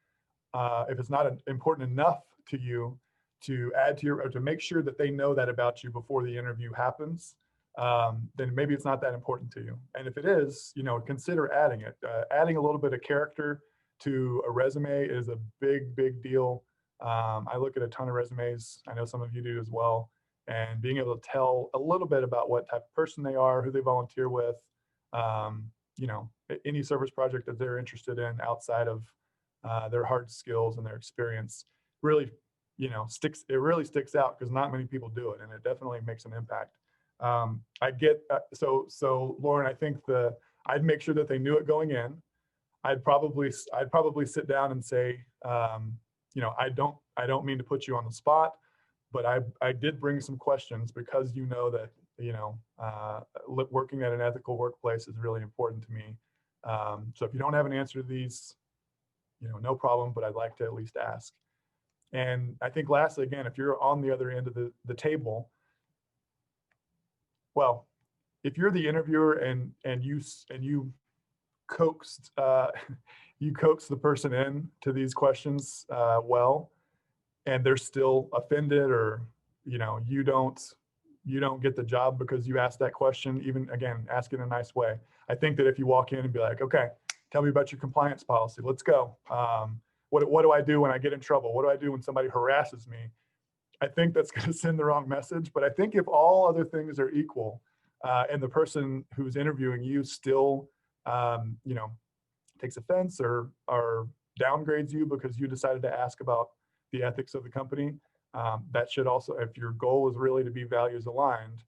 if it's not important enough to you to add to or to make sure that they know that about you before the interview happens, then maybe it's not that important to you. And if it is, consider adding it. Adding a little bit of character to a resume is a big deal. I look at a ton of resumes. I know some of you do as well. And being able to tell a little bit about what type of person they are, who they volunteer with, any service project that they're interested in outside of their hard skills and their experience really, sticks out, because not many people do it, and it definitely makes an impact. I get so Lauren, I think I'd make sure that they knew it going in. I'd probably sit down and say, I don't mean to put you on the spot, but I did bring some questions because that working at an ethical workplace is really important to me. So if you don't have an answer to these, no problem, but I'd like to at least ask. And I think lastly, again, if you're on the other end of the table, well, if you're the interviewer and you coaxed the person in to these questions well, and they're still offended, or you don't get the job because you asked that question, even again, ask it in a nice way. I think that if you walk in and be like, okay, tell me about your compliance policy, let's go. What do I do when I get in trouble? What do I do when somebody harasses me? I think that's going to send the wrong message. But I think if all other things are equal, and the person who's interviewing you still, takes offense or downgrades you because you decided to ask about the ethics of the company, that should also, if your goal is really to be values aligned,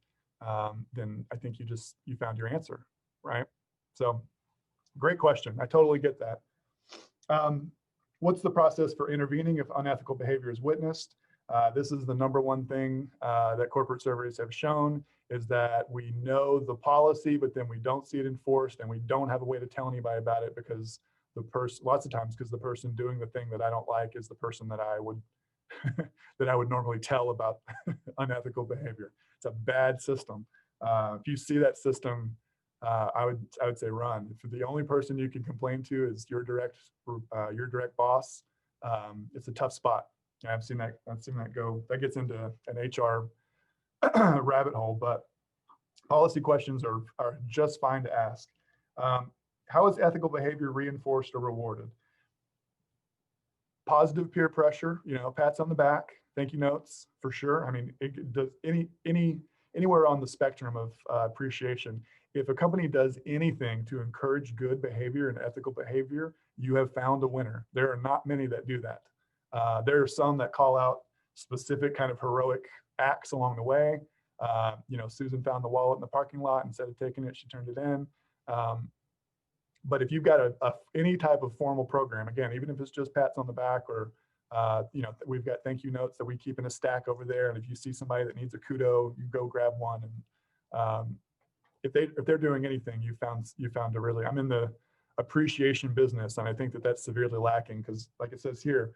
then I think you found your answer, right? So great question. I totally get that. What's the process for intervening if unethical behavior is witnessed? This is the number one thing that corporate surveys have shown, is that we know the policy, but then we don't see it enforced, and we don't have a way to tell anybody about it because lots of times, because the person doing the thing that I don't like is the person that I would that I would normally tell about unethical behavior. It's a bad system. If you see that system, I would say run. If the only person you can complain to is your direct boss, it's a tough spot. I've seen that go. That gets into an HR rabbit hole. But policy questions are just fine to ask. How is ethical behavior reinforced or rewarded? Positive peer pressure, pats on the back, thank you notes, for sure. I mean, does any anywhere on the spectrum of appreciation. If a company does anything to encourage good behavior and ethical behavior, you have found a winner. There are not many that do that. There are some that call out specific kind of heroic acts along the way. You know, Susan found the wallet in the parking lot. Instead of taking it, she turned it in. But if you've got any type of formal program, again, even if it's just pats on the back or, you know, we've got thank you notes that we keep in a stack over there. And if you see somebody that needs a kudo, you go grab one. And if they're doing anything, you found a really, I'm in the appreciation business. And I think that that's severely lacking because like it says here,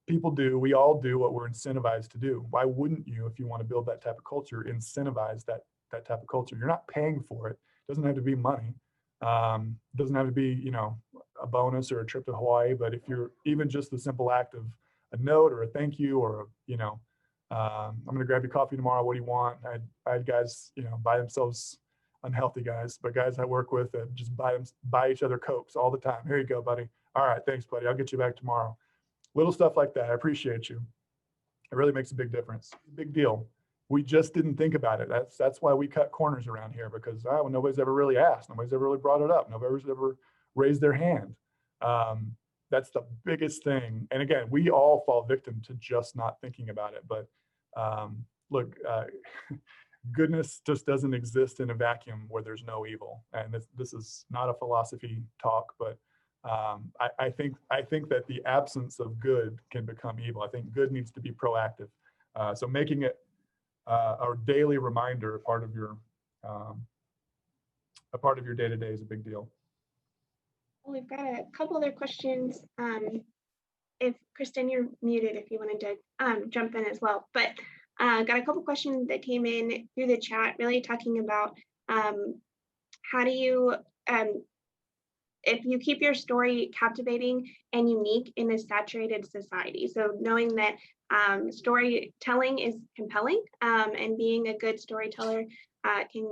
we all do what we're incentivized to do. Why wouldn't you, if you want to build that type of culture, incentivize that type of culture? You're not paying for it. It doesn't have to be money. Doesn't have to be, you know, a bonus or a trip to Hawaii, but if you're even just the simple act of a note or a thank you or, you know, I'm going to grab you coffee tomorrow. What do you want? I had guys, you know, buy themselves, unhealthy guys, but guys I work with that just buy each other Cokes all the time. Here you go, buddy. All right. Thanks, buddy. I'll get you back tomorrow. Little stuff like that. I appreciate you. It really makes a big difference. Big deal. We just didn't think about it. That's why we cut corners around here because nobody's ever really asked. Nobody's ever really brought it up. Nobody's ever raised their hand. That's the biggest thing. And again, we all fall victim to just not thinking about it. But look, goodness just doesn't exist in a vacuum where there's no evil. And this is not a philosophy talk, but I think that the absence of good can become evil. I think good needs to be proactive. So making it our daily reminder, a part of your day-to-day is a big deal. Well, we've got a couple other questions. If Kristen, you're muted if you wanted to jump in as well. But got a couple questions that came in through the chat, really talking about how do you, if you keep your story captivating and unique in a saturated society. So knowing that storytelling is compelling and being a good storyteller can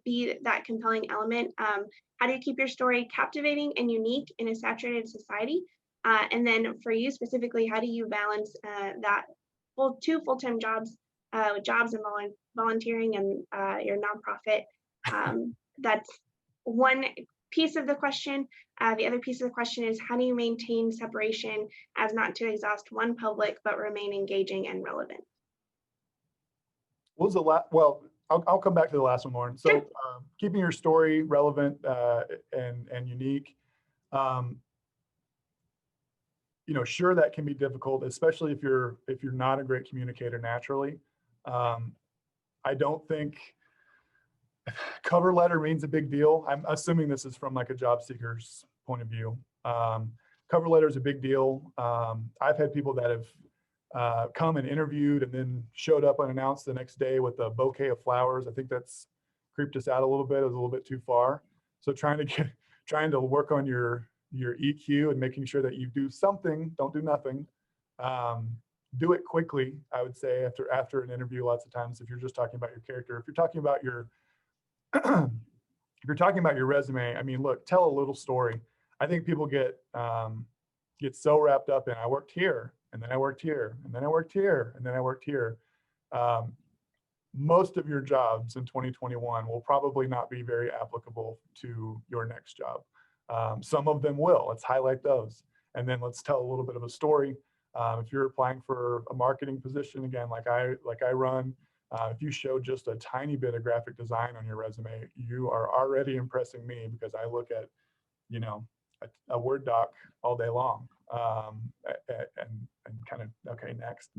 be that compelling element. How do you keep your story captivating and unique in a saturated society? And then for you specifically, how do you balance that two full-time jobs, jobs and volunteering and your nonprofit? That's one piece of the question. The other piece of the question is how do you maintain separation as not to exhaust one public, but remain engaging and relevant? What was the last? Well, I'll come back to the last one, Lauren. So keeping your story relevant and unique. You know, sure, that can be difficult, especially if you're not a great communicator naturally. I don't think cover letter means a big deal. I'm assuming this is from like a job seeker's point of view. Cover letter is a big deal. I've had people that have come and interviewed and then showed up unannounced the next day with a bouquet of flowers. I think that's creeped us out a little bit. It was a little bit too far. So trying to work on your EQ and making sure that you do something, don't do nothing. Do it quickly, I would say, after an interview. Lots of times, if you're just talking about your character, if you're talking about your resume, I mean, look, tell a little story. I think people get so wrapped up in I worked here, and then I worked here, and then I worked here, and then I worked here. Most of your jobs in 2021 will probably not be very applicable to your next job. Some of them will. Let's highlight those, and then let's tell a little bit of a story. If you're applying for a marketing position, again, like I run, if you show just a tiny bit of graphic design on your resume, you are already impressing me because I look at, you know, a Word doc all day long, and kind of, okay, next.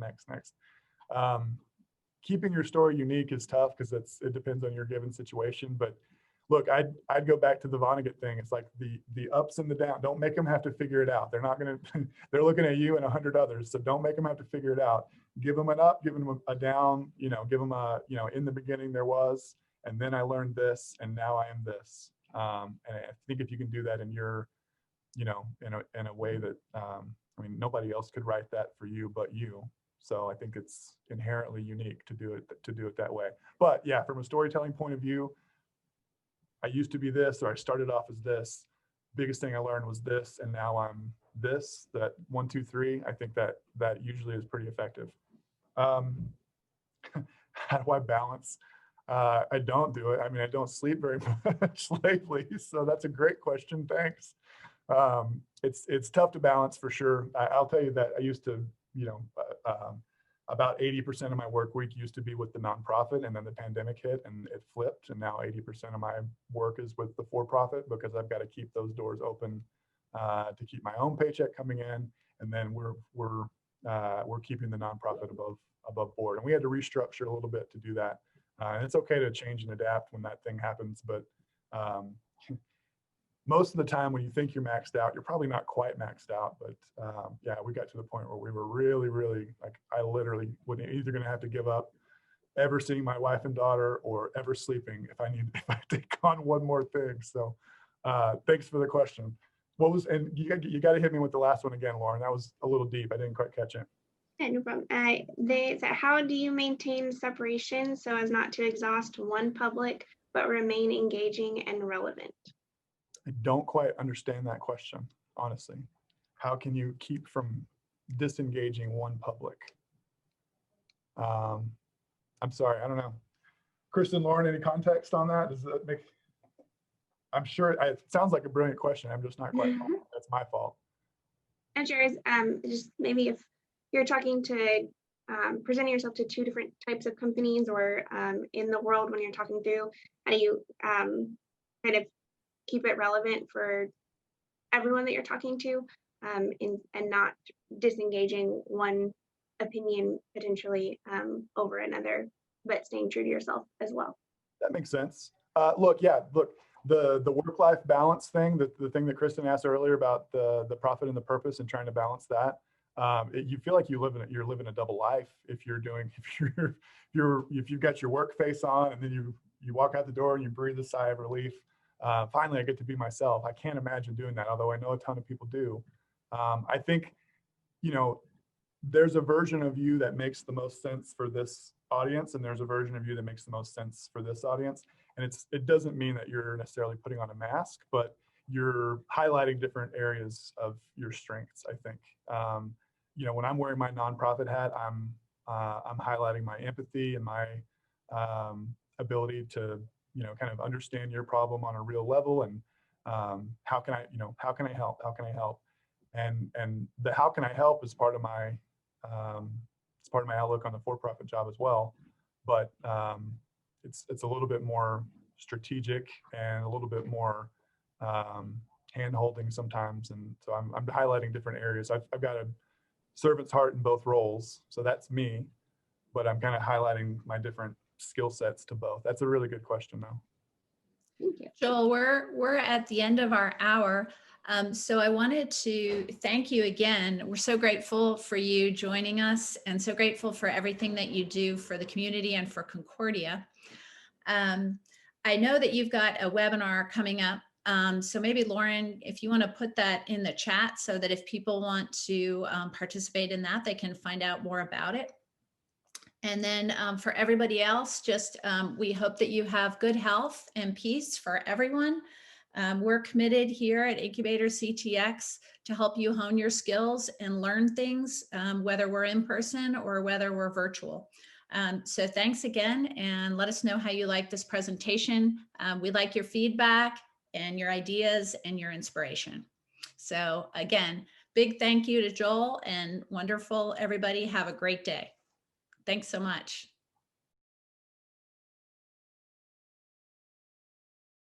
Keeping your story unique is tough because it depends on your given situation. But look, I'd go back to the Vonnegut thing. It's like the ups and the downs. Don't make them have to figure it out. They're not going to, they're looking at you and 100 others. So don't make them have to figure it out. Give them an up, give them a down, you know, give them a, you know, in the beginning there was, and then I learned this, and now I am this. And I think if you can do that in your, you know, in a way that, I mean, nobody else could write that for you but you. So I think it's inherently unique to do it that way. But yeah, from a storytelling point of view, I used to be this, or I started off as this. Biggest thing I learned was this, and now I'm this. That 1, 2, 3. I think that usually is pretty effective. How do I balance? I don't do it. I mean, I don't sleep very much lately. So that's a great question. Thanks. It's tough to balance for sure. I'll tell you that I used to, about 80% of my work week used to be with the nonprofit, and then the pandemic hit and it flipped. And now 80% of my work is with the for-profit, because I've got to keep those doors open to keep my own paycheck coming in. And then we're keeping the nonprofit above board. And we had to restructure a little bit to do that. And it's okay to change and adapt when that thing happens, but most of the time when you think you're maxed out, you're probably not quite maxed out. But yeah, we got to the point where we were really, like, I literally would either going to have to give up ever seeing my wife and daughter or ever sleeping if I take on one more thing. So thanks for the question. And you got to hit me with the last one again, Lauren. That was a little deep. I didn't quite catch it. Yeah, no problem. They said, how do you maintain separation so as not to exhaust one public, but remain engaging and relevant? I don't quite understand that question, honestly. How can you keep from disengaging one public? I'm sorry, I don't know. Kristen, Lauren, any context on that? Does that make, I'm sure it sounds like a brilliant question. I'm just not quite, that's my fault. I'm sure is just maybe if you're talking to presenting yourself to two different types of companies, or in the world when you're talking through, how do you kind of keep it relevant for everyone that you're talking to, and not disengaging one opinion potentially over another, but staying true to yourself as well. That makes sense. Look, the work-life balance thing, the thing that Kristen asked earlier about the profit and the purpose and trying to balance that, you feel like you're living a double life if you've got your work face on, and then you walk out the door and you breathe a sigh of relief. Finally, I get to be myself. I can't imagine doing that, although I know a ton of people do. I think, there's a version of you that makes the most sense for this audience, and there's a version of you that makes the most sense for this audience. And it doesn't mean that you're necessarily putting on a mask, but you're highlighting different areas of your strengths, I think. When I'm wearing my nonprofit hat, I'm highlighting my empathy and my ability to kind of understand your problem on a real level, and how can I help? And the how can I help is part of my it's part of my outlook on the for-profit job as well. But it's a little bit more strategic and a little bit more hand-holding sometimes. And so I'm highlighting different areas. I've got a servant's heart in both roles, so that's me. But I'm kind of highlighting my different skill sets to both. That's a really good question, though. Thank you. Joel, we're at the end of our hour. So I wanted to thank you again. We're so grateful for you joining us, and so grateful for everything that you do for the community and for Concordia. I know that you've got a webinar coming up. So maybe Lauren, if you want to put that in the chat so that if people want to participate in that, they can find out more about it. And then for everybody else, we hope that you have good health and peace for everyone. We're committed here at IncubatorCTX to help you hone your skills and learn things, whether we're in person or whether we're virtual. So thanks again, and let us know how you like this presentation. We like your feedback and your ideas and your inspiration. So again, big thank you to Joel, and wonderful everybody. Have a great day. Thanks so much.